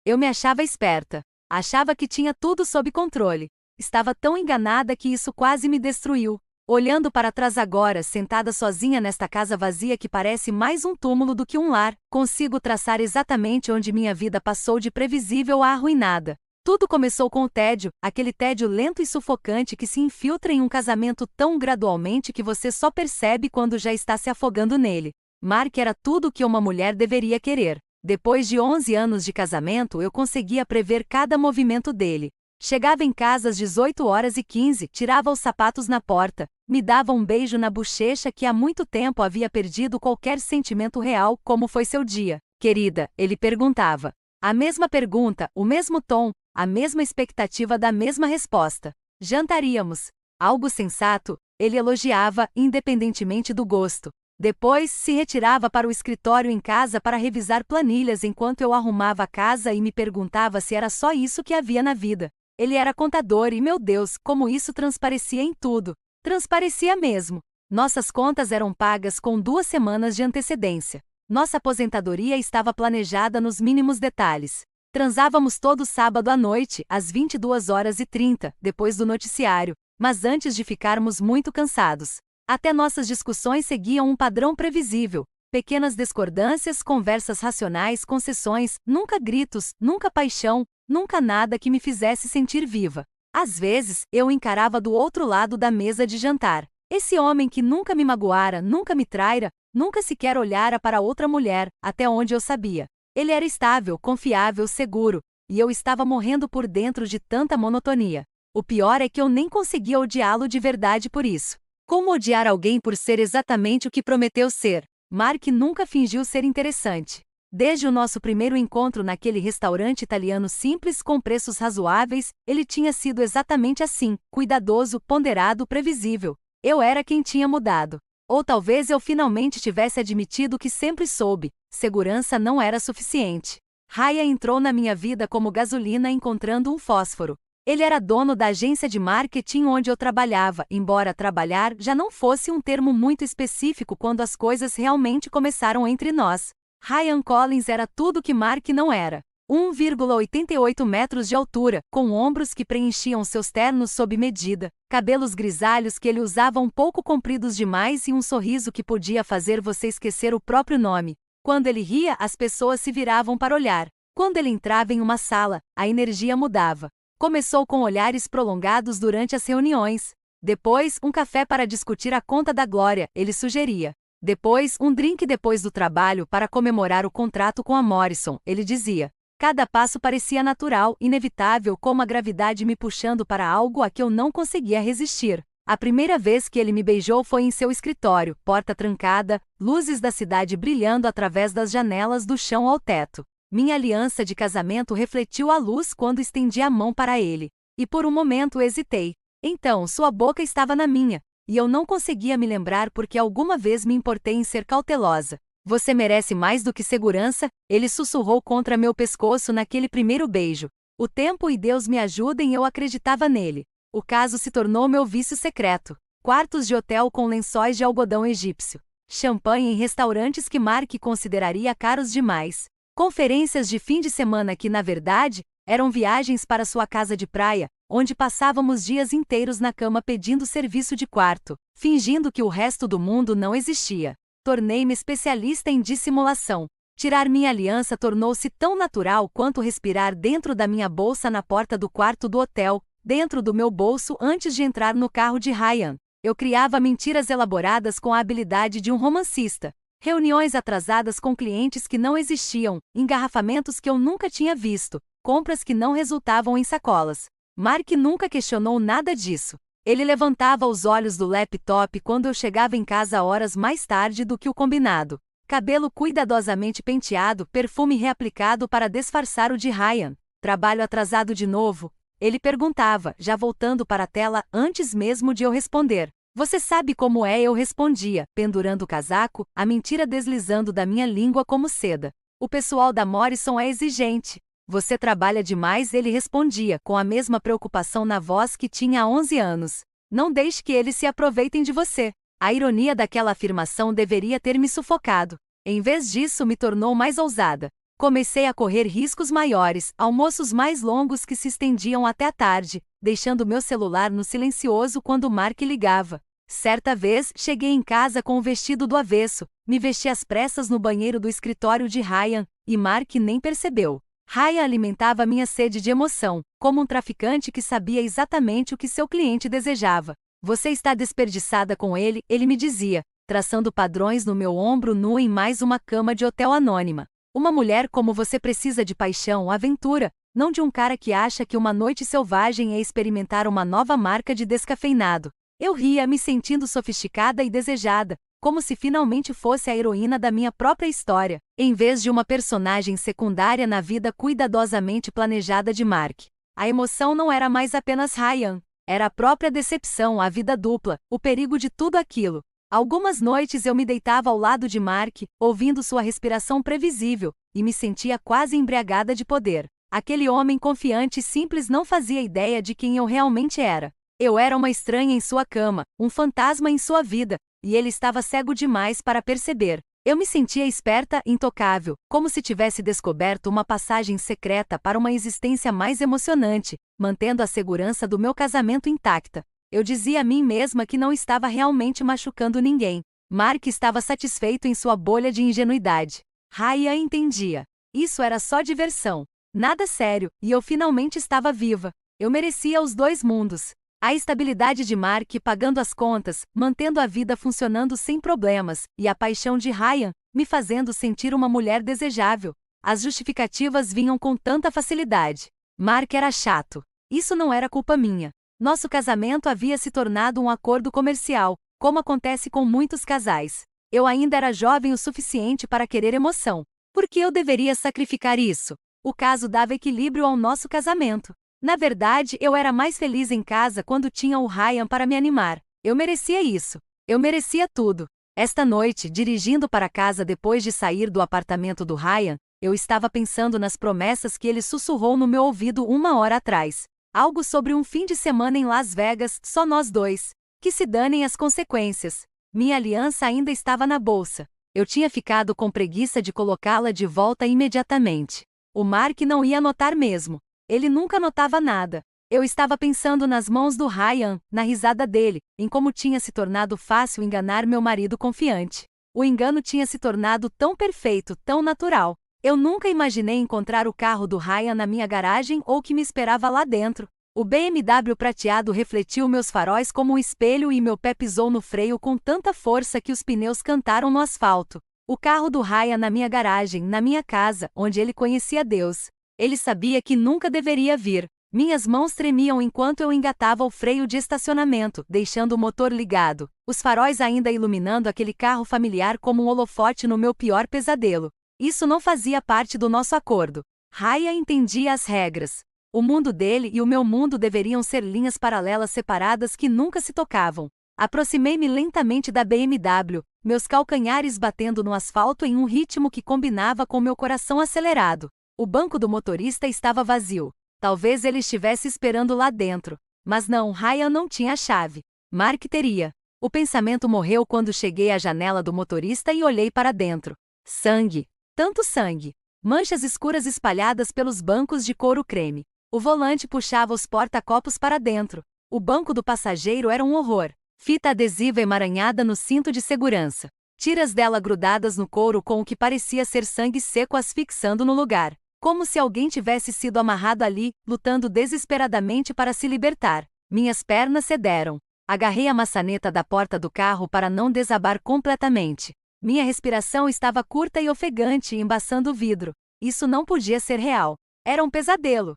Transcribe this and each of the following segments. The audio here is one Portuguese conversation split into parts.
Eu me achava esperta. Achava que tinha tudo sob controle. Estava tão enganada que isso quase me destruiu. Olhando para trás agora, sentada sozinha nesta casa vazia que parece mais um túmulo do que um lar, consigo traçar exatamente onde minha vida passou de previsível a arruinada. Tudo começou com o tédio, aquele tédio lento e sufocante que se infiltra em um casamento tão gradualmente que você só percebe quando já está se afogando nele. Mark era tudo o que uma mulher deveria querer. Depois de 11 anos de casamento, eu conseguia prever cada movimento dele. Chegava em casa às 18h15, tirava os sapatos na porta, me dava um beijo na bochecha que há muito tempo havia perdido qualquer sentimento real. Como foi seu dia, querida? Ele perguntava. A mesma pergunta, o mesmo tom, a mesma expectativa da mesma resposta. Jantaríamos. Algo sensato, ele elogiava, independentemente do gosto. Depois, se retirava para o escritório em casa para revisar planilhas enquanto eu arrumava a casa e me perguntava se era só isso que havia na vida. Ele era contador e, meu Deus, como isso transparecia em tudo. Transparecia mesmo. Nossas contas eram pagas com 2 semanas de antecedência. Nossa aposentadoria estava planejada nos mínimos detalhes. Transávamos todo sábado à noite, às 22h30, depois do noticiário, mas antes de ficarmos muito cansados. Até nossas discussões seguiam um padrão previsível. Pequenas discordâncias, conversas racionais, concessões, nunca gritos, nunca paixão, nunca nada que me fizesse sentir viva. Às vezes, eu o encarava do outro lado da mesa de jantar. Esse homem que nunca me magoara, nunca me traira, nunca sequer olhara para outra mulher, até onde eu sabia. Ele era estável, confiável, seguro, e eu estava morrendo por dentro de tanta monotonia. O pior é que eu nem conseguia odiá-lo de verdade por isso. Como odiar alguém por ser exatamente o que prometeu ser? Mark nunca fingiu ser interessante. Desde o nosso primeiro encontro naquele restaurante italiano simples com preços razoáveis, ele tinha sido exatamente assim, cuidadoso, ponderado, previsível. Eu era quem tinha mudado. Ou talvez eu finalmente tivesse admitido que sempre soube, segurança não era suficiente. Ryan entrou na minha vida como gasolina encontrando um fósforo. Ele era dono da agência de marketing onde eu trabalhava, embora trabalhar já não fosse um termo muito específico quando as coisas realmente começaram entre nós. Ryan Collins era tudo que Mark não era. 1,88 metros de altura, com ombros que preenchiam seus ternos sob medida, cabelos grisalhos que ele usava um pouco compridos demais e um sorriso que podia fazer você esquecer o próprio nome. Quando ele ria, as pessoas se viravam para olhar. Quando ele entrava em uma sala, a energia mudava. Começou com olhares prolongados durante as reuniões. Depois, um café para discutir a conta da Glória, ele sugeria. Depois, um drink depois do trabalho para comemorar o contrato com a Morrison, ele dizia. Cada passo parecia natural, inevitável, como a gravidade me puxando para algo a que eu não conseguia resistir. A primeira vez que ele me beijou foi em seu escritório, porta trancada, luzes da cidade brilhando através das janelas do chão ao teto. Minha aliança de casamento refletiu a luz quando estendi a mão para ele. E por um momento hesitei. Então, sua boca estava na minha, e eu não conseguia me lembrar porque alguma vez me importei em ser cautelosa. Você merece mais do que segurança, ele sussurrou contra meu pescoço naquele primeiro beijo. O tempo e Deus me ajudem, eu acreditava nele. O caso se tornou meu vício secreto. Quartos de hotel com lençóis de algodão egípcio. Champanhe em restaurantes que Mark consideraria caros demais. Conferências de fim de semana que, na verdade, eram viagens para sua casa de praia, onde passávamos dias inteiros na cama pedindo serviço de quarto, fingindo que o resto do mundo não existia. Tornei-me especialista em dissimulação. Tirar minha aliança tornou-se tão natural quanto respirar dentro da minha bolsa na porta do quarto do hotel, dentro do meu bolso antes de entrar no carro de Ryan. Eu criava mentiras elaboradas com a habilidade de um romancista. Reuniões atrasadas com clientes que não existiam, engarrafamentos que eu nunca tinha visto, compras que não resultavam em sacolas. Mark nunca questionou nada disso. Ele levantava os olhos do laptop quando eu chegava em casa horas mais tarde do que o combinado. Cabelo cuidadosamente penteado, perfume reaplicado para disfarçar o de Ryan. Trabalho atrasado de novo? Ele perguntava, já voltando para a tela antes mesmo de eu responder. Você sabe como é, eu respondia, pendurando o casaco, a mentira deslizando da minha língua como seda. O pessoal da Morrison é exigente. Você trabalha demais, ele respondia, com a mesma preocupação na voz que tinha há 11 anos. Não deixe que eles se aproveitem de você. A ironia daquela afirmação deveria ter me sufocado. Em vez disso, me tornou mais ousada. Comecei a correr riscos maiores, almoços mais longos que se estendiam até a tarde, deixando meu celular no silencioso quando Mark ligava. Certa vez, cheguei em casa com o vestido do avesso, me vesti às pressas no banheiro do escritório de Ryan, e Mark nem percebeu. Ryan alimentava minha sede de emoção, como um traficante que sabia exatamente o que seu cliente desejava. Você está desperdiçada com ele, ele me dizia, traçando padrões no meu ombro nu em mais uma cama de hotel anônima. Uma mulher como você precisa de paixão, aventura, não de um cara que acha que uma noite selvagem é experimentar uma nova marca de descafeinado. Eu ria, me sentindo sofisticada e desejada, como se finalmente fosse a heroína da minha própria história, em vez de uma personagem secundária na vida cuidadosamente planejada de Mark. A emoção não era mais apenas Ryan, era a própria decepção, a vida dupla, o perigo de tudo aquilo. Algumas noites eu me deitava ao lado de Mark, ouvindo sua respiração previsível, e me sentia quase embriagada de poder. Aquele homem confiante e simples não fazia ideia de quem eu realmente era. Eu era uma estranha em sua cama, um fantasma em sua vida, e ele estava cego demais para perceber. Eu me sentia esperta, intocável, como se tivesse descoberto uma passagem secreta para uma existência mais emocionante, mantendo a segurança do meu casamento intacta. Eu dizia a mim mesma que não estava realmente machucando ninguém. Mark estava satisfeito em sua bolha de ingenuidade. Raya entendia. Isso era só diversão. Nada sério, e eu finalmente estava viva. Eu merecia os dois mundos. A estabilidade de Mark pagando as contas, mantendo a vida funcionando sem problemas, e a paixão de Ryan, me fazendo sentir uma mulher desejável. As justificativas vinham com tanta facilidade. Mark era chato. Isso não era culpa minha. Nosso casamento havia se tornado um acordo comercial, como acontece com muitos casais. Eu ainda era jovem o suficiente para querer emoção. Por que eu deveria sacrificar isso? O caso dava equilíbrio ao nosso casamento. Na verdade, eu era mais feliz em casa quando tinha o Ryan para me animar. Eu merecia isso. Eu merecia tudo. Esta noite, dirigindo para casa depois de sair do apartamento do Ryan, eu estava pensando nas promessas que ele sussurrou no meu ouvido uma hora atrás. Algo sobre um fim de semana em Las Vegas, só nós dois. Que se danem as consequências. Minha aliança ainda estava na bolsa. Eu tinha ficado com preguiça de colocá-la de volta imediatamente. O Mark não ia notar mesmo. Ele nunca notava nada. Eu estava pensando nas mãos do Ryan, na risada dele, em como tinha se tornado fácil enganar meu marido confiante. O engano tinha se tornado tão perfeito, tão natural. Eu nunca imaginei encontrar o carro do Ryan na minha garagem ou que me esperava lá dentro. O BMW prateado refletiu meus faróis como um espelho e meu pé pisou no freio com tanta força que os pneus cantaram no asfalto. O carro do Ryan na minha garagem, na minha casa, onde ele conhecia Deus. Ele sabia que nunca deveria vir. Minhas mãos tremiam enquanto eu engatava o freio de estacionamento, deixando o motor ligado, os faróis ainda iluminando aquele carro familiar como um holofote no meu pior pesadelo. Isso não fazia parte do nosso acordo. Raya entendia as regras. O mundo dele e o meu mundo deveriam ser linhas paralelas separadas que nunca se tocavam. Aproximei-me lentamente da BMW, meus calcanhares batendo no asfalto em um ritmo que combinava com meu coração acelerado. O banco do motorista estava vazio. Talvez ele estivesse esperando lá dentro. Mas não, Ryan não tinha a chave. Mark teria. O pensamento morreu quando cheguei à janela do motorista e olhei para dentro. Sangue. Tanto sangue. Manchas escuras espalhadas pelos bancos de couro creme. O volante puxava os porta-copos para dentro. O banco do passageiro era um horror. Fita adesiva emaranhada no cinto de segurança. Tiras dela grudadas no couro com o que parecia ser sangue seco asfixiando no lugar. Como se alguém tivesse sido amarrado ali, lutando desesperadamente para se libertar. Minhas pernas cederam. Agarrei a maçaneta da porta do carro para não desabar completamente. Minha respiração estava curta e ofegante, embaçando o vidro. Isso não podia ser real. Era um pesadelo.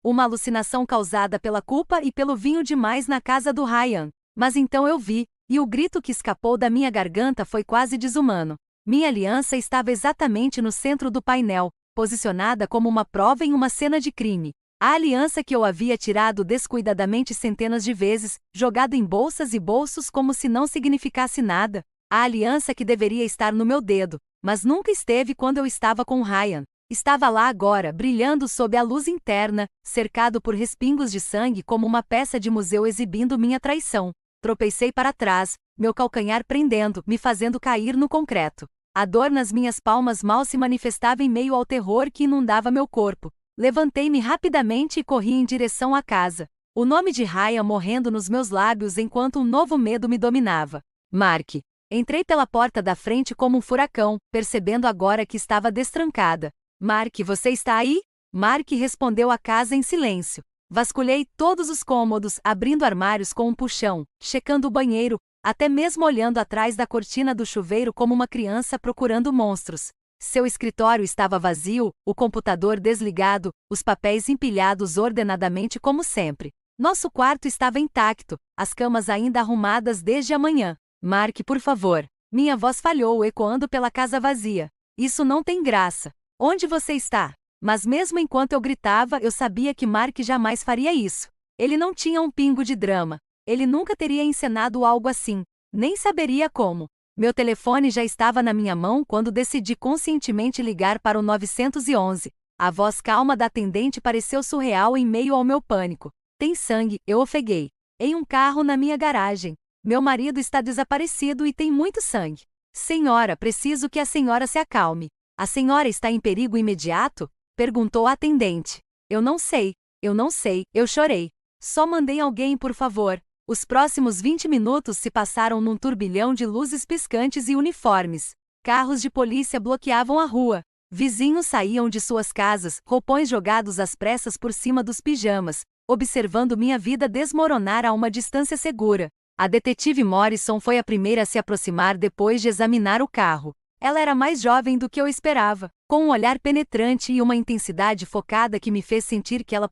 Uma alucinação causada pela culpa e pelo vinho demais na casa do Ryan. Mas então eu vi, e o grito que escapou da minha garganta foi quase desumano. Minha aliança estava exatamente no centro do painel, posicionada como uma prova em uma cena de crime. A aliança que eu havia tirado descuidadamente centenas de vezes, jogado em bolsas e bolsos como se não significasse nada. A aliança que deveria estar no meu dedo, mas nunca esteve quando eu estava com Ryan. Estava lá agora, brilhando sob a luz interna, cercado por respingos de sangue como uma peça de museu exibindo minha traição. Tropecei para trás, meu calcanhar prendendo, me fazendo cair no concreto. A dor nas minhas palmas mal se manifestava em meio ao terror que inundava meu corpo. Levantei-me rapidamente e corri em direção à casa. O nome de Ryan morrendo nos meus lábios enquanto um novo medo me dominava. Mark. Entrei pela porta da frente como um furacão, percebendo agora que estava destrancada. Mark, você está aí? Mark respondeu a casa em silêncio. Vasculhei todos os cômodos, abrindo armários com um puxão, checando o banheiro, até mesmo olhando atrás da cortina do chuveiro como uma criança procurando monstros. Seu escritório estava vazio, o computador desligado, os papéis empilhados ordenadamente como sempre. Nosso quarto estava intacto, as camas ainda arrumadas desde a manhã. Mark, por favor. Minha voz falhou ecoando pela casa vazia. Isso não tem graça. Onde você está? Mas mesmo enquanto eu gritava, eu sabia que Mark jamais faria isso. Ele não tinha um pingo de drama. Ele nunca teria encenado algo assim. Nem saberia como. Meu telefone já estava na minha mão quando decidi conscientemente ligar para o 911. A voz calma da atendente pareceu surreal em meio ao meu pânico. Tem sangue, eu ofeguei. Em um carro na minha garagem. Meu marido está desaparecido e tem muito sangue. Senhora, preciso que a senhora se acalme. A senhora está em perigo imediato? Perguntou a atendente. Eu não sei, eu chorei. Só mandei alguém, por favor. Os próximos 20 minutos se passaram num turbilhão de luzes piscantes e uniformes. Carros de polícia bloqueavam a rua. Vizinhos saíam de suas casas, roupões jogados às pressas por cima dos pijamas, observando minha vida desmoronar a uma distância segura. A detetive Morrison foi a primeira a se aproximar depois de examinar o carro. Ela era mais jovem do que eu esperava, com um olhar penetrante e uma intensidade focada que me fez sentir que ela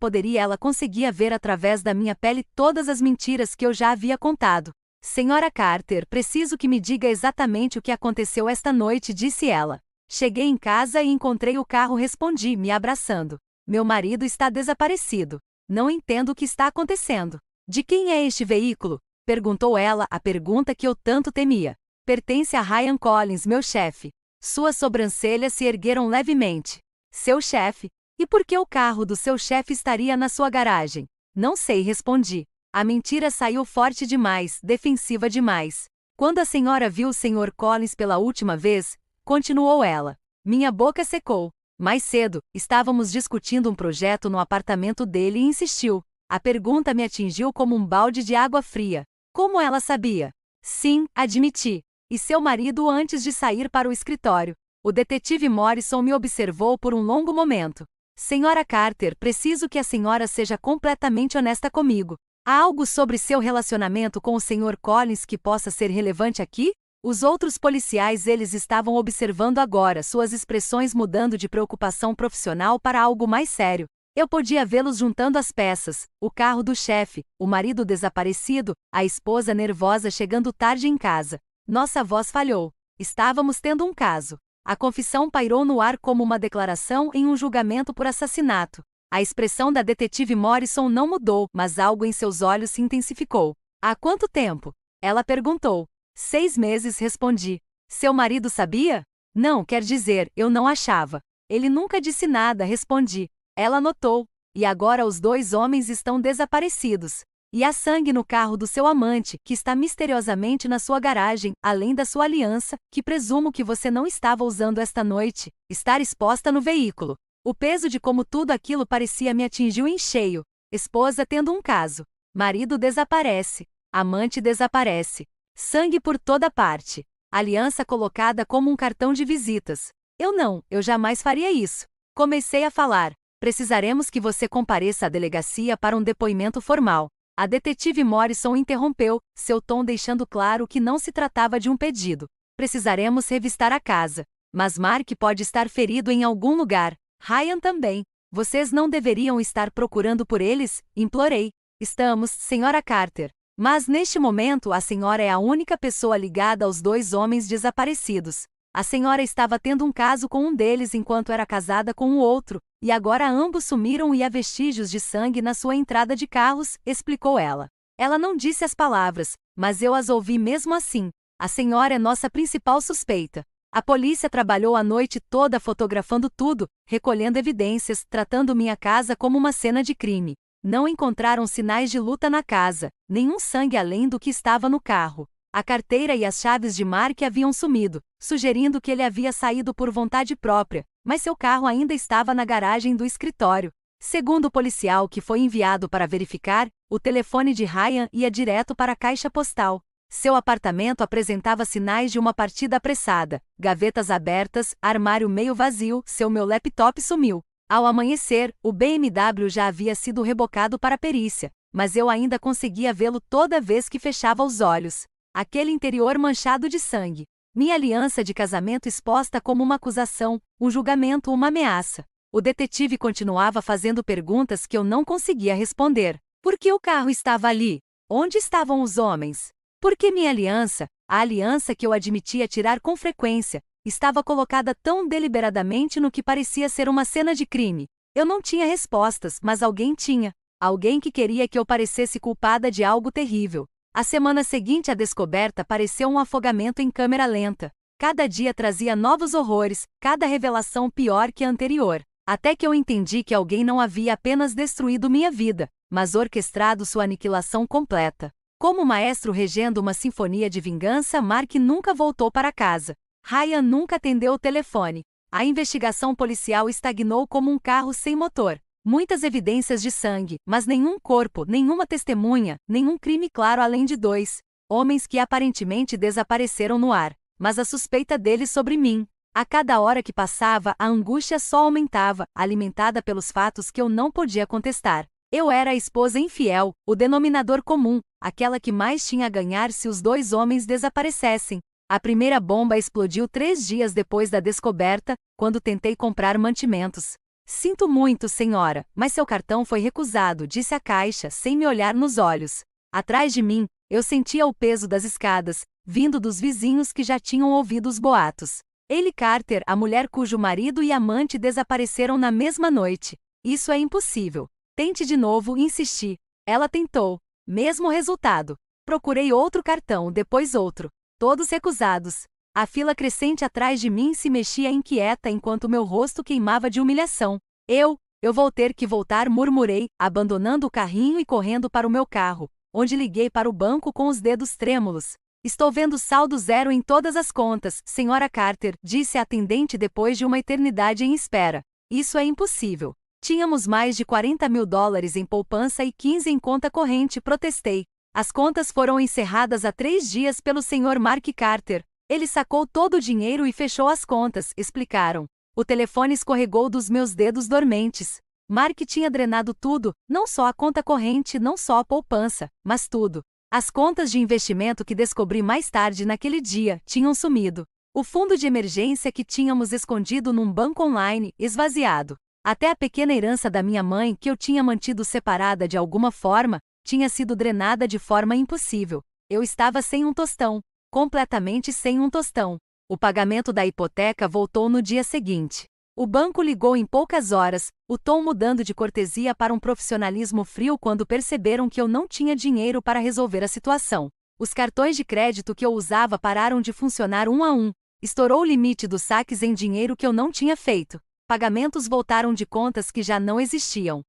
conseguia ver através da minha pele todas as mentiras que eu já havia contado. Senhora Carter, preciso que me diga exatamente o que aconteceu esta noite, disse ela. Cheguei em casa e encontrei o carro, respondi, me abraçando. Meu marido está desaparecido. Não entendo o que está acontecendo. De quem é este veículo? Perguntou ela, a pergunta que eu tanto temia. Pertence a Ryan Collins, meu chefe. Suas sobrancelhas se ergueram levemente. Seu chefe? E por que o carro do seu chefe estaria na sua garagem? Não sei, respondi. A mentira saiu forte demais, defensiva demais. Quando a senhora viu o Sr. Collins pela última vez, continuou ela. Minha boca secou. Mais cedo, estávamos discutindo um projeto no apartamento dele e insistiu. A pergunta me atingiu como um balde de água fria. Como ela sabia? Sim, admiti. E seu marido antes de sair para o escritório. O detetive Morrison me observou por um longo momento. Senhora Carter, preciso que a senhora seja completamente honesta comigo. Há algo sobre seu relacionamento com o Sr. Collins que possa ser relevante aqui? Os outros policiais eles estavam observando agora, suas expressões mudando de preocupação profissional para algo mais sério. Eu podia vê-los juntando as peças, o carro do chefe, o marido desaparecido, a esposa nervosa chegando tarde em casa. Nossa voz falhou. Estávamos tendo um caso. A confissão pairou no ar como uma declaração em um julgamento por assassinato. A expressão da detetive Morrison não mudou, mas algo em seus olhos se intensificou. Há quanto tempo? Ela perguntou. 6 meses, respondi. Seu marido sabia? Não, quer dizer, eu não achava. Ele nunca disse nada, respondi. Ela notou. E agora os 2 homens estão desaparecidos. E há sangue no carro do seu amante, que está misteriosamente na sua garagem, além da sua aliança, que presumo que você não estava usando esta noite, estar exposta no veículo. O peso de como tudo aquilo parecia me atingiu em cheio. Esposa tendo um caso. Marido desaparece. Amante desaparece. Sangue por toda parte. Aliança colocada como um cartão de visitas. Eu jamais faria isso. Comecei a falar. Precisaremos que você compareça à delegacia para um depoimento formal. A detetive Morrison interrompeu, seu tom deixando claro que não se tratava de um pedido. Precisaremos revistar a casa. Mas Mark pode estar ferido em algum lugar. Ryan também. Vocês não deveriam estar procurando por eles? Implorei. Estamos, senhora Carter. Mas neste momento a senhora é a única pessoa ligada aos 2 homens desaparecidos. A senhora estava tendo um caso com um deles enquanto era casada com o outro, e agora ambos sumiram e há vestígios de sangue na sua entrada de carros, explicou ela. Ela não disse as palavras, mas eu as ouvi mesmo assim. A senhora é nossa principal suspeita. A polícia trabalhou a noite toda fotografando tudo, recolhendo evidências, tratando minha casa como uma cena de crime. Não encontraram sinais de luta na casa, nenhum sangue além do que estava no carro. A carteira e as chaves de Mark haviam sumido, sugerindo que ele havia saído por vontade própria, mas seu carro ainda estava na garagem do escritório. Segundo o policial que foi enviado para verificar, o telefone de Ryan ia direto para a caixa postal. Seu apartamento apresentava sinais de uma partida apressada, gavetas abertas, armário meio vazio, meu laptop sumiu. Ao amanhecer, o BMW já havia sido rebocado para a perícia, mas eu ainda conseguia vê-lo toda vez que fechava os olhos. Aquele interior manchado de sangue. Minha aliança de casamento exposta como uma acusação, um julgamento, uma ameaça. O detetive continuava fazendo perguntas que eu não conseguia responder. Por que o carro estava ali? Onde estavam os homens? Por que minha aliança, a aliança que eu admitia tirar com frequência, estava colocada tão deliberadamente no que parecia ser uma cena de crime? Eu não tinha respostas, mas alguém tinha. Alguém que queria que eu parecesse culpada de algo terrível. A semana seguinte à descoberta pareceu um afogamento em câmera lenta. Cada dia trazia novos horrores, cada revelação pior que a anterior. Até que eu entendi que alguém não havia apenas destruído minha vida, mas orquestrado sua aniquilação completa. Como maestro regendo uma sinfonia de vingança, Mark nunca voltou para casa. Ryan nunca atendeu o telefone. A investigação policial estagnou como um carro sem motor. Muitas evidências de sangue, mas nenhum corpo, nenhuma testemunha, nenhum crime claro além de 2 homens que aparentemente desapareceram no ar. Mas a suspeita deles sobre mim. A cada hora que passava, a angústia só aumentava, alimentada pelos fatos que eu não podia contestar. Eu era a esposa infiel, o denominador comum, aquela que mais tinha a ganhar se os 2 homens desaparecessem. A primeira bomba explodiu 3 dias depois da descoberta, quando tentei comprar mantimentos. Sinto muito, senhora, mas seu cartão foi recusado, disse a caixa, sem me olhar nos olhos. Atrás de mim, eu sentia o peso das escadas, vindo dos vizinhos que já tinham ouvido os boatos. Hayley Carter, a mulher cujo marido e amante desapareceram na mesma noite. Isso é impossível. Tente de novo, insisti. Ela tentou. Mesmo resultado. Procurei outro cartão, depois outro. Todos recusados. A fila crescente atrás de mim se mexia inquieta enquanto meu rosto queimava de humilhação. Eu vou ter que voltar, murmurei, abandonando o carrinho e correndo para o meu carro, onde liguei para o banco com os dedos trêmulos. Estou vendo saldo zero em todas as contas, senhora Carter, disse a atendente depois de uma eternidade em espera. Isso é impossível. Tínhamos mais de $40.000 em poupança e 15 em conta corrente, protestei. As contas foram encerradas há 3 dias pelo Sr. Mark Carter. Ele sacou todo o dinheiro e fechou as contas, explicaram. O telefone escorregou dos meus dedos dormentes. Mark tinha drenado tudo, não só a conta corrente, não só a poupança, mas tudo. As contas de investimento que descobri mais tarde naquele dia tinham sumido. O fundo de emergência que tínhamos escondido num banco online, esvaziado. Até a pequena herança da minha mãe, que eu tinha mantido separada de alguma forma, tinha sido drenada de forma impossível. Eu estava sem um tostão. Completamente sem um tostão. O pagamento da hipoteca voltou no dia seguinte. O banco ligou em poucas horas, o tom mudando de cortesia para um profissionalismo frio quando perceberam que eu não tinha dinheiro para resolver a situação. Os cartões de crédito que eu usava pararam de funcionar um a um. Estourou o limite dos saques em dinheiro que eu não tinha feito. Pagamentos voltaram de contas que já não existiam.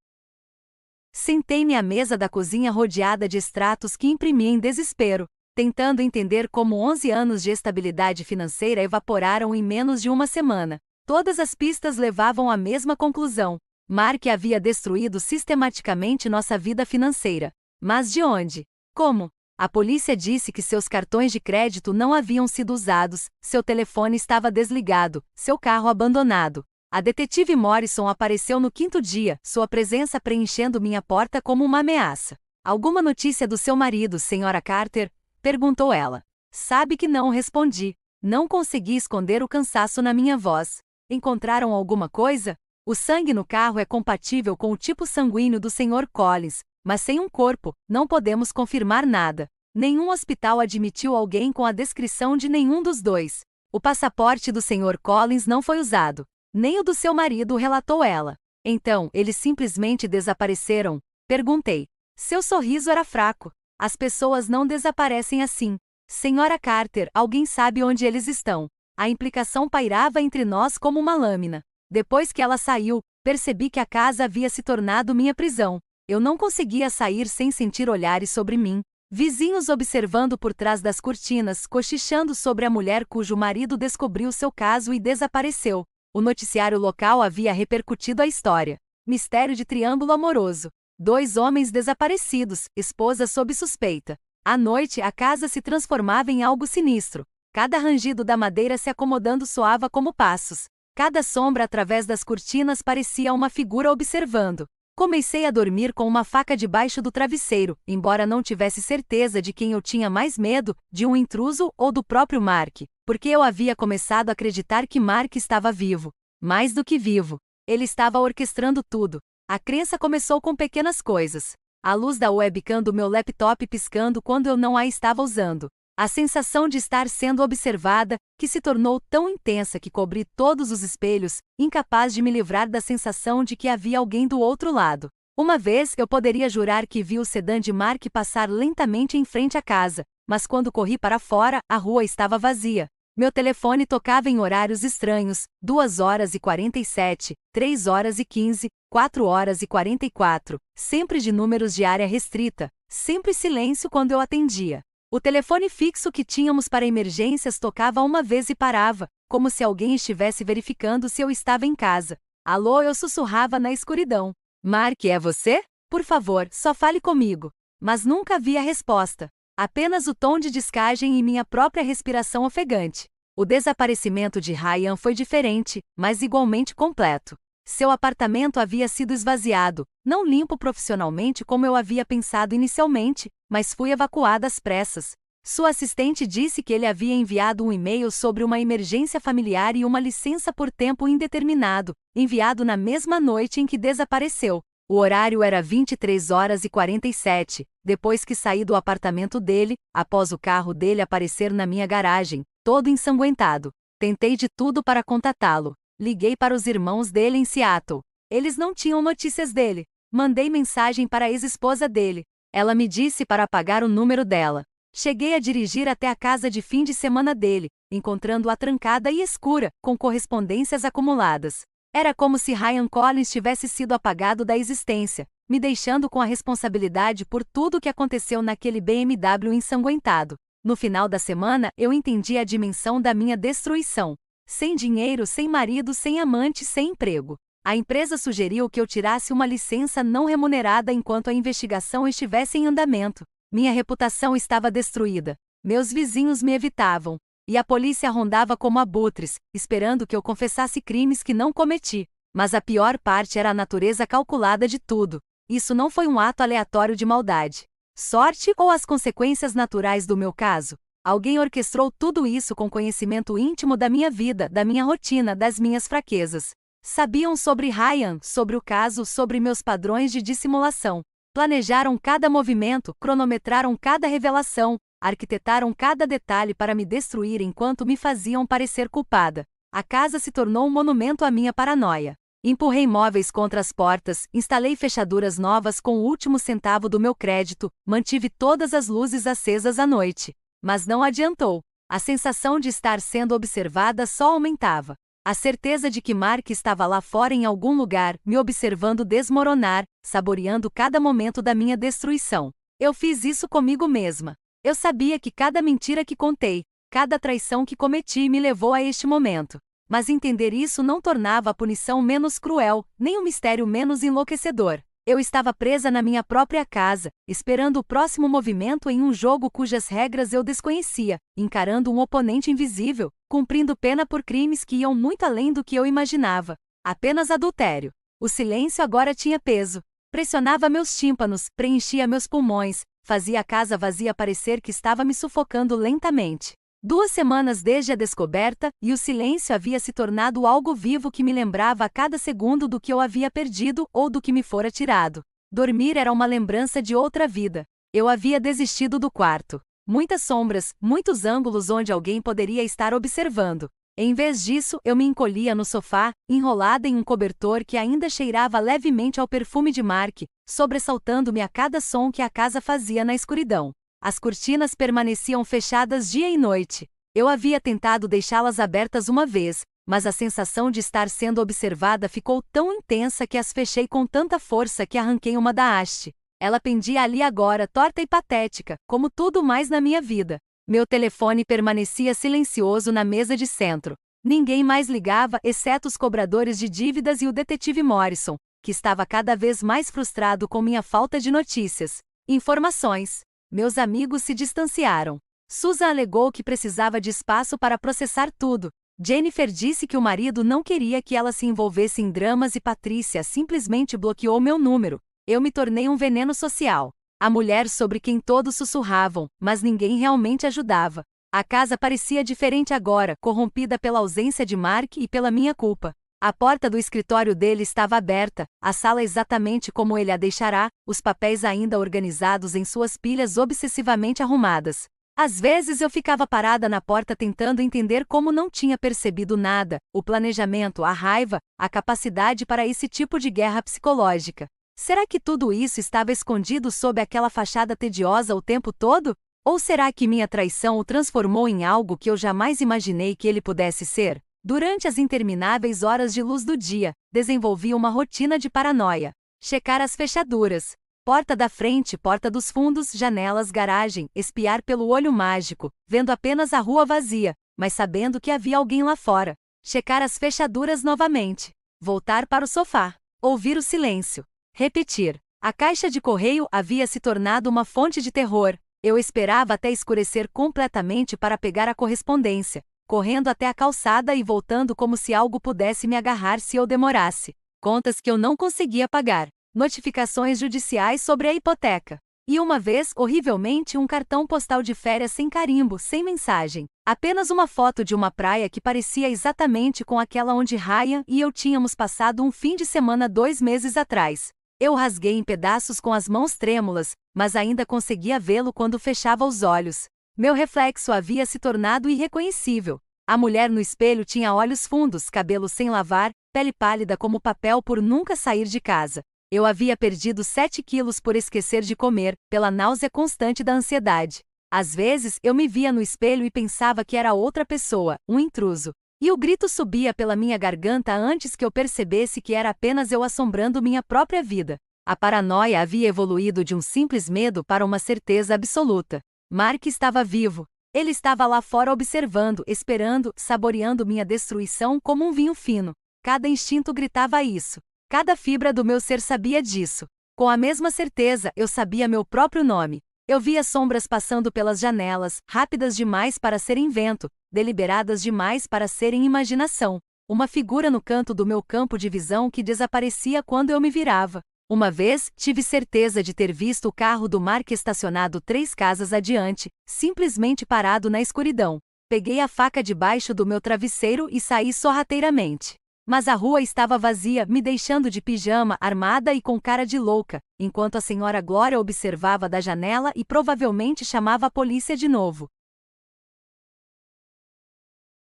Sentei-me à mesa da cozinha rodeada de extratos que imprimi em desespero, tentando entender como 11 anos de estabilidade financeira evaporaram em menos de uma semana. Todas as pistas levavam à mesma conclusão. Mark havia destruído sistematicamente nossa vida financeira. Mas de onde? Como? A polícia disse que seus cartões de crédito não haviam sido usados, seu telefone estava desligado, seu carro abandonado. A detetive Morrison apareceu no 5º dia, sua presença preenchendo minha porta como uma ameaça. Alguma notícia do seu marido, senhora Carter? Perguntou ela. Sabe que não, respondi. Não consegui esconder o cansaço na minha voz. Encontraram alguma coisa? O sangue no carro é compatível com o tipo sanguíneo do Sr. Collins, mas sem um corpo, não podemos confirmar nada. Nenhum hospital admitiu alguém com a descrição de nenhum dos 2. O passaporte do Sr. Collins não foi usado. Nem o do seu marido, relatou ela. Então, eles simplesmente desapareceram? Perguntei. Seu sorriso era fraco. As pessoas não desaparecem assim. Senhora Carter, alguém sabe onde eles estão. A implicação pairava entre nós como uma lâmina. Depois que ela saiu, percebi que a casa havia se tornado minha prisão. Eu não conseguia sair sem sentir olhares sobre mim. Vizinhos observando por trás das cortinas, cochichando sobre a mulher cujo marido descobriu seu caso e desapareceu. O noticiário local havia repercutido a história. Mistério de triângulo amoroso. 2 homens desaparecidos, esposa sob suspeita. À noite, a casa se transformava em algo sinistro. Cada rangido da madeira se acomodando soava como passos. Cada sombra através das cortinas parecia uma figura observando. Comecei a dormir com uma faca debaixo do travesseiro, embora não tivesse certeza de quem eu tinha mais medo, de um intruso ou do próprio Mark, porque eu havia começado a acreditar que Mark estava vivo. Mais do que vivo. Ele estava orquestrando tudo. A crença começou com pequenas coisas. A luz da webcam do meu laptop piscando quando eu não a estava usando. A sensação de estar sendo observada, que se tornou tão intensa que cobri todos os espelhos, incapaz de me livrar da sensação de que havia alguém do outro lado. Uma vez eu poderia jurar que vi o sedã de Mark passar lentamente em frente à casa, mas quando corri para fora, a rua estava vazia. Meu telefone tocava em horários estranhos, 2h47, 3h15, 4h44, sempre de números de área restrita, sempre silêncio quando eu atendia. O telefone fixo que tínhamos para emergências tocava uma vez e parava, como se alguém estivesse verificando se eu estava em casa. Alô, eu sussurrava na escuridão. Mark, é você? Por favor, só fale comigo. Mas nunca havia resposta. Apenas o tom de descagem e minha própria respiração ofegante. O desaparecimento de Ryan foi diferente, mas igualmente completo. Seu apartamento havia sido esvaziado, não limpo profissionalmente como eu havia pensado inicialmente, mas fui evacuada às pressas. Sua assistente disse que ele havia enviado um e-mail sobre uma emergência familiar e uma licença por tempo indeterminado, enviado na mesma noite em que desapareceu. O horário era 23h47, depois que saí do apartamento dele, após o carro dele aparecer na minha garagem, todo ensanguentado. Tentei de tudo para contatá-lo. Liguei para os irmãos dele em Seattle. Eles não tinham notícias dele. Mandei mensagem para a ex-esposa dele. Ela me disse para apagar o número dela. Cheguei a dirigir até a casa de fim de semana dele, encontrando-a trancada e escura, com correspondências acumuladas. Era como se Ryan Collins tivesse sido apagado da existência, me deixando com a responsabilidade por tudo o que aconteceu naquele BMW ensanguentado. No final da semana, eu entendi a dimensão da minha destruição. Sem dinheiro, sem marido, sem amante, sem emprego. A empresa sugeriu que eu tirasse uma licença não remunerada enquanto a investigação estivesse em andamento. Minha reputação estava destruída. Meus vizinhos me evitavam. E a polícia rondava como abutres, esperando que eu confessasse crimes que não cometi. Mas a pior parte era a natureza calculada de tudo. Isso não foi um ato aleatório de maldade. Sorte ou as consequências naturais do meu caso? Alguém orquestrou tudo isso com conhecimento íntimo da minha vida, da minha rotina, das minhas fraquezas. Sabiam sobre Ryan, sobre o caso, sobre meus padrões de dissimulação. Planejaram cada movimento, cronometraram cada revelação, arquitetaram cada detalhe para me destruir enquanto me faziam parecer culpada. A casa se tornou um monumento à minha paranoia. Empurrei móveis contra as portas, instalei fechaduras novas com o último centavo do meu crédito, mantive todas as luzes acesas à noite. Mas não adiantou. A sensação de estar sendo observada só aumentava. A certeza de que Mark estava lá fora em algum lugar, me observando desmoronar, saboreando cada momento da minha destruição. Eu fiz isso comigo mesma. Eu sabia que cada mentira que contei, cada traição que cometi me levou a este momento. Mas entender isso não tornava a punição menos cruel, nem o mistério menos enlouquecedor. Eu estava presa na minha própria casa, esperando o próximo movimento em um jogo cujas regras eu desconhecia, encarando um oponente invisível, cumprindo pena por crimes que iam muito além do que eu imaginava. Apenas adultério. O silêncio agora tinha peso. Pressionava meus tímpanos, preenchia meus pulmões, fazia a casa vazia parecer que estava me sufocando lentamente. 2 semanas desde a descoberta, e o silêncio havia se tornado algo vivo que me lembrava a cada segundo do que eu havia perdido ou do que me fora tirado. Dormir era uma lembrança de outra vida. Eu havia desistido do quarto. Muitas sombras, muitos ângulos onde alguém poderia estar observando. Em vez disso, eu me encolhia no sofá, enrolada em um cobertor que ainda cheirava levemente ao perfume de Mark, sobressaltando-me a cada som que a casa fazia na escuridão. As cortinas permaneciam fechadas dia e noite. Eu havia tentado deixá-las abertas uma vez, mas a sensação de estar sendo observada ficou tão intensa que as fechei com tanta força que arranquei uma da haste. Ela pendia ali agora, torta e patética, como tudo mais na minha vida. Meu telefone permanecia silencioso na mesa de centro. Ninguém mais ligava, exceto os cobradores de dívidas e o detetive Morrison, que estava cada vez mais frustrado com minha falta de notícias. Informações. Meus amigos se distanciaram. Susan alegou que precisava de espaço para processar tudo. Jennifer disse que o marido não queria que ela se envolvesse em dramas e Patrícia simplesmente bloqueou meu número. Eu me tornei um veneno social. A mulher sobre quem todos sussurravam, mas ninguém realmente ajudava. A casa parecia diferente agora, corrompida pela ausência de Mark e pela minha culpa. A porta do escritório dele estava aberta, a sala exatamente como ele a deixará, os papéis ainda organizados em suas pilhas obsessivamente arrumadas. Às vezes eu ficava parada na porta tentando entender como não tinha percebido nada, o planejamento, a raiva, a capacidade para esse tipo de guerra psicológica. Será que tudo isso estava escondido sob aquela fachada tediosa o tempo todo? Ou será que minha traição o transformou em algo que eu jamais imaginei que ele pudesse ser? Durante as intermináveis horas de luz do dia, desenvolvi uma rotina de paranoia. Checar as fechaduras. Porta da frente, porta dos fundos, janelas, garagem, espiar pelo olho mágico, vendo apenas a rua vazia, mas sabendo que havia alguém lá fora. Checar as fechaduras novamente. Voltar para o sofá. Ouvir o silêncio. Repetir. A caixa de correio havia se tornado uma fonte de terror. Eu esperava até escurecer completamente para pegar a correspondência, correndo até a calçada e voltando como se algo pudesse me agarrar se eu demorasse. Contas que eu não conseguia pagar. Notificações judiciais sobre a hipoteca. E uma vez, horrivelmente, um cartão postal de férias sem carimbo, sem mensagem. Apenas uma foto de uma praia que parecia exatamente com aquela onde Ryan e eu tínhamos passado um fim de semana 2 meses atrás. Eu rasguei em pedaços com as mãos trêmulas, mas ainda conseguia vê-lo quando fechava os olhos. Meu reflexo havia se tornado irreconhecível. A mulher no espelho tinha olhos fundos, cabelo sem lavar, pele pálida como papel por nunca sair de casa. Eu havia perdido 7 quilos por esquecer de comer, pela náusea constante da ansiedade. Às vezes, eu me via no espelho e pensava que era outra pessoa, um intruso. E o grito subia pela minha garganta antes que eu percebesse que era apenas eu assombrando minha própria vida. A paranoia havia evoluído de um simples medo para uma certeza absoluta. Mark estava vivo. Ele estava lá fora observando, esperando, saboreando minha destruição como um vinho fino. Cada instinto gritava isso. Cada fibra do meu ser sabia disso. Com a mesma certeza, eu sabia meu próprio nome. Eu via sombras passando pelas janelas, rápidas demais para serem vento, deliberadas demais para serem imaginação. Uma figura no canto do meu campo de visão que desaparecia quando eu me virava. Uma vez, tive certeza de ter visto o carro do Mark estacionado 3 casas adiante, simplesmente parado na escuridão. Peguei a faca debaixo do meu travesseiro e saí sorrateiramente. Mas a rua estava vazia, me deixando de pijama, armada e com cara de louca, enquanto a senhora Glória observava da janela e provavelmente chamava a polícia de novo.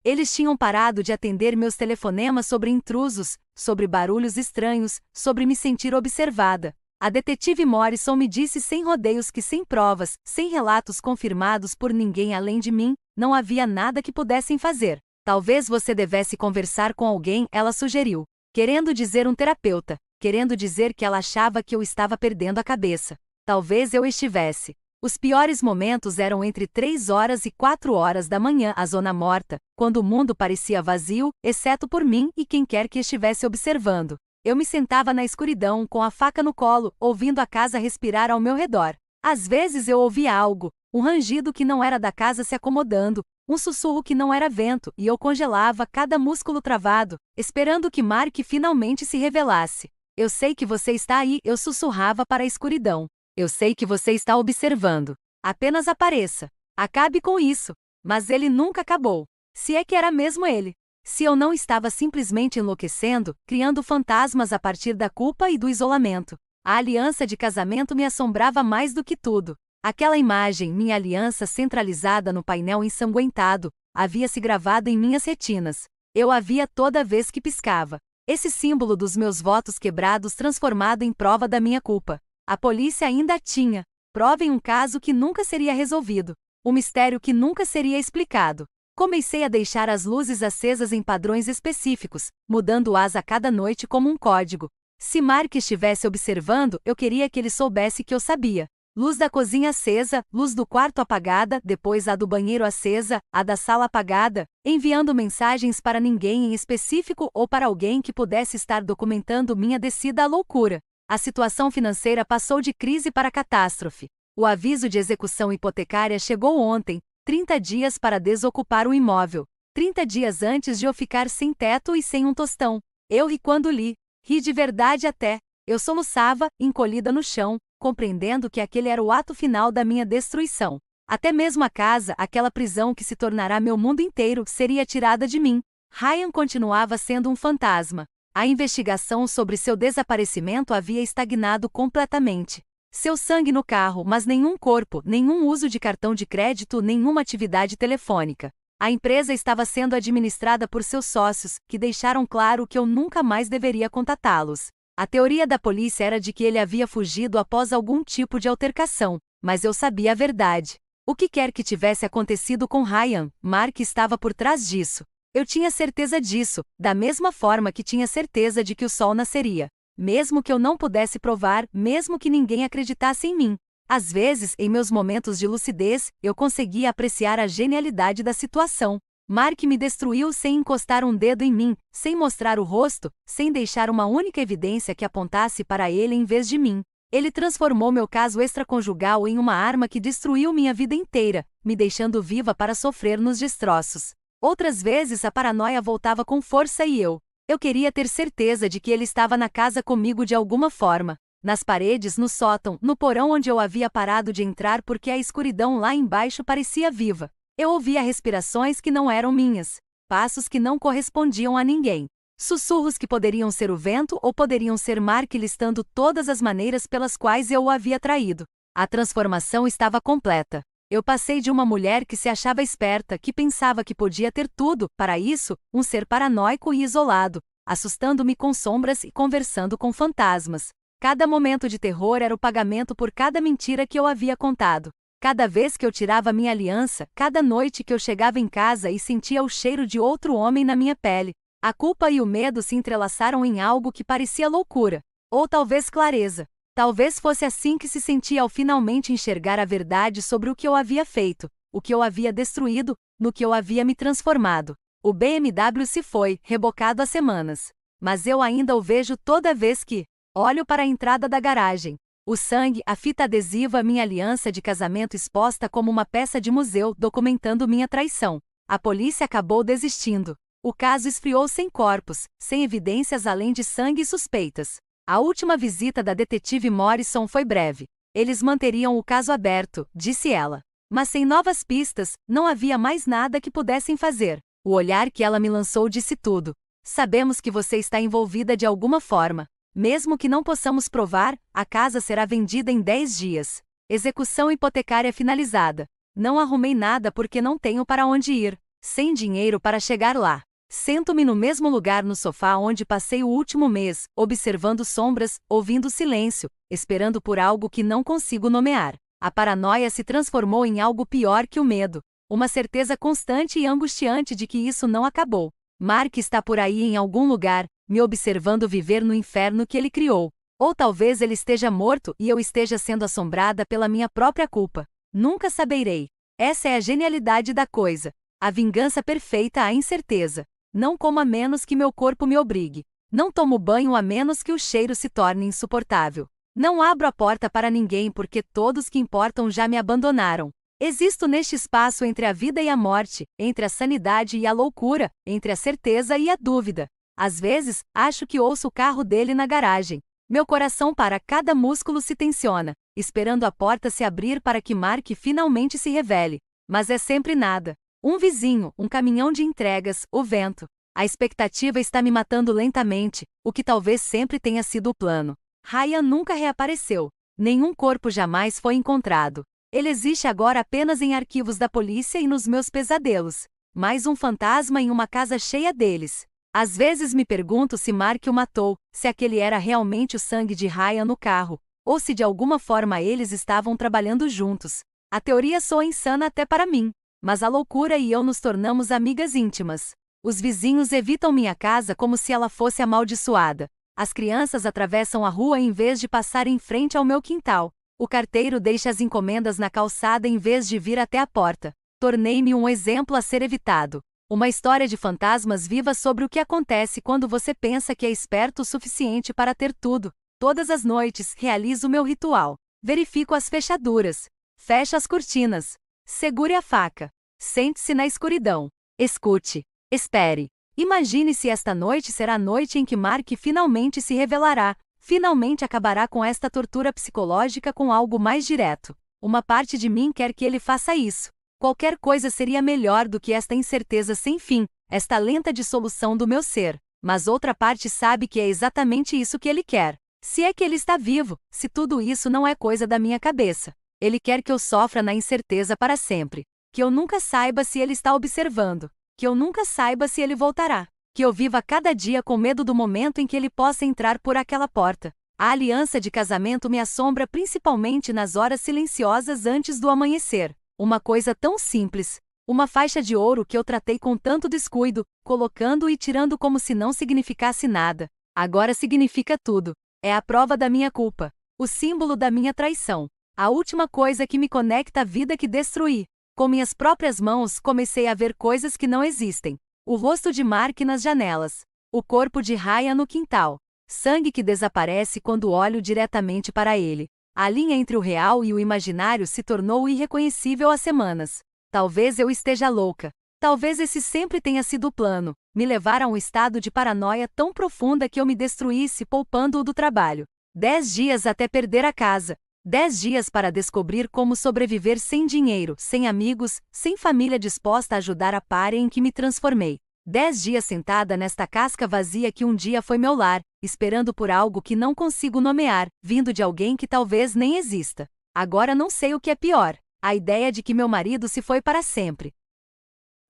Eles tinham parado de atender meus telefonemas sobre intrusos, sobre barulhos estranhos, sobre me sentir observada. A detetive Morrison me disse sem rodeios que sem provas, sem relatos confirmados por ninguém além de mim, não havia nada que pudessem fazer. Talvez você devesse conversar com alguém, ela sugeriu. Querendo dizer um terapeuta, querendo dizer que ela achava que eu estava perdendo a cabeça. Talvez eu estivesse. Os piores momentos eram entre 3 horas e 4 horas da manhã, a zona morta, quando o mundo parecia vazio, exceto por mim e quem quer que estivesse observando. Eu me sentava na escuridão, com a faca no colo, ouvindo a casa respirar ao meu redor. Às vezes eu ouvia algo, um rangido que não era da casa se acomodando, um sussurro que não era vento, e eu congelava cada músculo travado, esperando que Mark finalmente se revelasse. Eu sei que você está aí, eu sussurrava para a escuridão. Eu sei que você está observando. Apenas apareça. Acabe com isso. Mas ele nunca acabou. Se é que era mesmo ele. Se eu não estava simplesmente enlouquecendo, criando fantasmas a partir da culpa e do isolamento. A aliança de casamento me assombrava mais do que tudo. Aquela imagem, minha aliança centralizada no painel ensanguentado, havia se gravado em minhas retinas. Eu a via toda vez que piscava. Esse símbolo dos meus votos quebrados transformado em prova da minha culpa. A polícia ainda tinha. Prova em um caso que nunca seria resolvido. Um mistério que nunca seria explicado. Comecei a deixar as luzes acesas em padrões específicos, mudando-as a cada noite como um código. Se Mark estivesse observando, eu queria que ele soubesse que eu sabia. Luz da cozinha acesa, luz do quarto apagada, depois a do banheiro acesa, a da sala apagada, enviando mensagens para ninguém em específico ou para alguém que pudesse estar documentando minha descida à loucura. A situação financeira passou de crise para catástrofe. O aviso de execução hipotecária chegou ontem, 30 dias para desocupar o imóvel. 30 dias antes de eu ficar sem teto e sem um tostão. Eu ri quando li. Ri de verdade até. Eu soluçava, encolhida no chão, compreendendo que aquele era o ato final da minha destruição. Até mesmo a casa, aquela prisão que se tornará meu mundo inteiro, seria tirada de mim. Ryan continuava sendo um fantasma. A investigação sobre seu desaparecimento havia estagnado completamente. Seu sangue no carro, mas nenhum corpo, nenhum uso de cartão de crédito, nenhuma atividade telefônica. A empresa estava sendo administrada por seus sócios, que deixaram claro que eu nunca mais deveria contatá-los. A teoria da polícia era de que ele havia fugido após algum tipo de altercação, mas eu sabia a verdade. O que quer que tivesse acontecido com Ryan, Mark estava por trás disso. Eu tinha certeza disso, da mesma forma que tinha certeza de que o sol nasceria. Mesmo que eu não pudesse provar, mesmo que ninguém acreditasse em mim. Às vezes, em meus momentos de lucidez, eu conseguia apreciar a genialidade da situação. Mark me destruiu sem encostar um dedo em mim, sem mostrar o rosto, sem deixar uma única evidência que apontasse para ele em vez de mim. Ele transformou meu caso extraconjugal em uma arma que destruiu minha vida inteira, me deixando viva para sofrer nos destroços. Outras vezes a paranoia voltava com força e eu queria ter certeza de que ele estava na casa comigo de alguma forma. Nas paredes, no sótão, no porão onde eu havia parado de entrar porque a escuridão lá embaixo parecia viva. Eu ouvia respirações que não eram minhas, passos que não correspondiam a ninguém, sussurros que poderiam ser o vento ou poderiam ser Mark listando todas as maneiras pelas quais eu o havia traído. A transformação estava completa. Eu passei de uma mulher que se achava esperta, que pensava que podia ter tudo, para isso, um ser paranoico e isolado, assustando-me com sombras e conversando com fantasmas. Cada momento de terror era o pagamento por cada mentira que eu havia contado. Cada vez que eu tirava minha aliança, cada noite que eu chegava em casa e sentia o cheiro de outro homem na minha pele, a culpa e o medo se entrelaçaram em algo que parecia loucura, ou talvez clareza. Talvez fosse assim que se sentia ao finalmente enxergar a verdade sobre o que eu havia feito, o que eu havia destruído, no que eu havia me transformado. O BMW se foi, rebocado há semanas. Mas eu ainda o vejo toda vez que olho para a entrada da garagem. O sangue, a fita adesiva, minha aliança de casamento exposta como uma peça de museu, documentando minha traição. A polícia acabou desistindo. O caso esfriou sem corpos, sem evidências além de sangue e suspeitas. A última visita da detetive Morrison foi breve. Eles manteriam o caso aberto, disse ela. Mas sem novas pistas, não havia mais nada que pudessem fazer. O olhar que ela me lançou disse tudo. Sabemos que você está envolvida de alguma forma. Mesmo que não possamos provar, a casa será vendida em 10 dias. Execução hipotecária finalizada. Não arrumei nada porque não tenho para onde ir. Sem dinheiro para chegar lá. Sento-me no mesmo lugar no sofá onde passei o último mês, observando sombras, ouvindo silêncio, esperando por algo que não consigo nomear. A paranoia se transformou em algo pior que o medo. Uma certeza constante e angustiante de que isso não acabou. Mark está por aí em algum lugar, me observando viver no inferno que ele criou. Ou talvez ele esteja morto e eu esteja sendo assombrada pela minha própria culpa. Nunca saberei. Essa é a genialidade da coisa. A vingança perfeita à incerteza. Não como a menos que meu corpo me obrigue. Não tomo banho a menos que o cheiro se torne insuportável. Não abro a porta para ninguém porque todos que importam já me abandonaram. Existo neste espaço entre a vida e a morte, entre a sanidade e a loucura, entre a certeza e a dúvida. Às vezes, acho que ouço o carro dele na garagem. Meu coração para cada músculo se tensiona, esperando a porta se abrir para que Mark finalmente se revele. Mas é sempre nada. Um vizinho, um caminhão de entregas, o vento. A expectativa está me matando lentamente, o que talvez sempre tenha sido o plano. Ryan nunca reapareceu. Nenhum corpo jamais foi encontrado. Ele existe agora apenas em arquivos da polícia e nos meus pesadelos. Mais um fantasma em uma casa cheia deles. Às vezes me pergunto se Mark o matou, se aquele era realmente o sangue de Ryan no carro, ou se de alguma forma eles estavam trabalhando juntos. A teoria soa insana até para mim, mas a loucura e eu nos tornamos amigas íntimas. Os vizinhos evitam minha casa como se ela fosse amaldiçoada. As crianças atravessam a rua em vez de passar em frente ao meu quintal. O carteiro deixa as encomendas na calçada em vez de vir até a porta. Tornei-me um exemplo a ser evitado. Uma história de fantasmas viva sobre o que acontece quando você pensa que é esperto o suficiente para ter tudo. Todas as noites, realizo meu ritual. Verifico as fechaduras. Fecho as cortinas. Segure a faca. Sente-se na escuridão. Escute. Espere. Imagine se esta noite será a noite em que Mark finalmente se revelará. Finalmente acabará com esta tortura psicológica com algo mais direto. Uma parte de mim quer que ele faça isso. Qualquer coisa seria melhor do que esta incerteza sem fim, esta lenta dissolução do meu ser. Mas outra parte sabe que é exatamente isso que ele quer. Se é que ele está vivo, se tudo isso não é coisa da minha cabeça. Ele quer que eu sofra na incerteza para sempre. Que eu nunca saiba se ele está observando. Que eu nunca saiba se ele voltará. Que eu viva cada dia com medo do momento em que ele possa entrar por aquela porta. A aliança de casamento me assombra principalmente nas horas silenciosas antes do amanhecer. Uma coisa tão simples. Uma faixa de ouro que eu tratei com tanto descuido, colocando e tirando como se não significasse nada. Agora significa tudo. É a prova da minha culpa. O símbolo da minha traição. A última coisa que me conecta à vida que destruí. Com minhas próprias mãos comecei a ver coisas que não existem. O rosto de Mark nas janelas. O corpo de Ryan no quintal. Sangue que desaparece quando olho diretamente para ele. A linha entre o real e o imaginário se tornou irreconhecível há semanas. Talvez eu esteja louca. Talvez esse sempre tenha sido o plano. Me levar a um estado de paranoia tão profunda que eu me destruísse poupando-o do trabalho. 10 dias até perder a casa. 10 dias para descobrir como sobreviver sem dinheiro, sem amigos, sem família disposta a ajudar a par em que me transformei. 10 dias sentada nesta casca vazia que um dia foi meu lar, esperando por algo que não consigo nomear, vindo de alguém que talvez nem exista. Agora não sei o que é pior. A ideia de que meu marido se foi para sempre.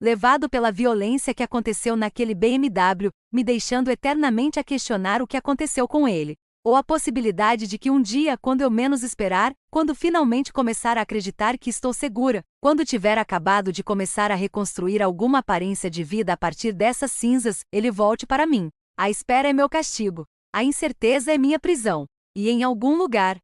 Levado pela violência que aconteceu naquele BMW, me deixando eternamente a questionar o que aconteceu com ele. Ou a possibilidade de que um dia, quando eu menos esperar, quando finalmente começar a acreditar que estou segura, quando tiver acabado de começar a reconstruir alguma aparência de vida a partir dessas cinzas, ele volte para mim. A espera é meu castigo. A incerteza é minha prisão. E em algum lugar,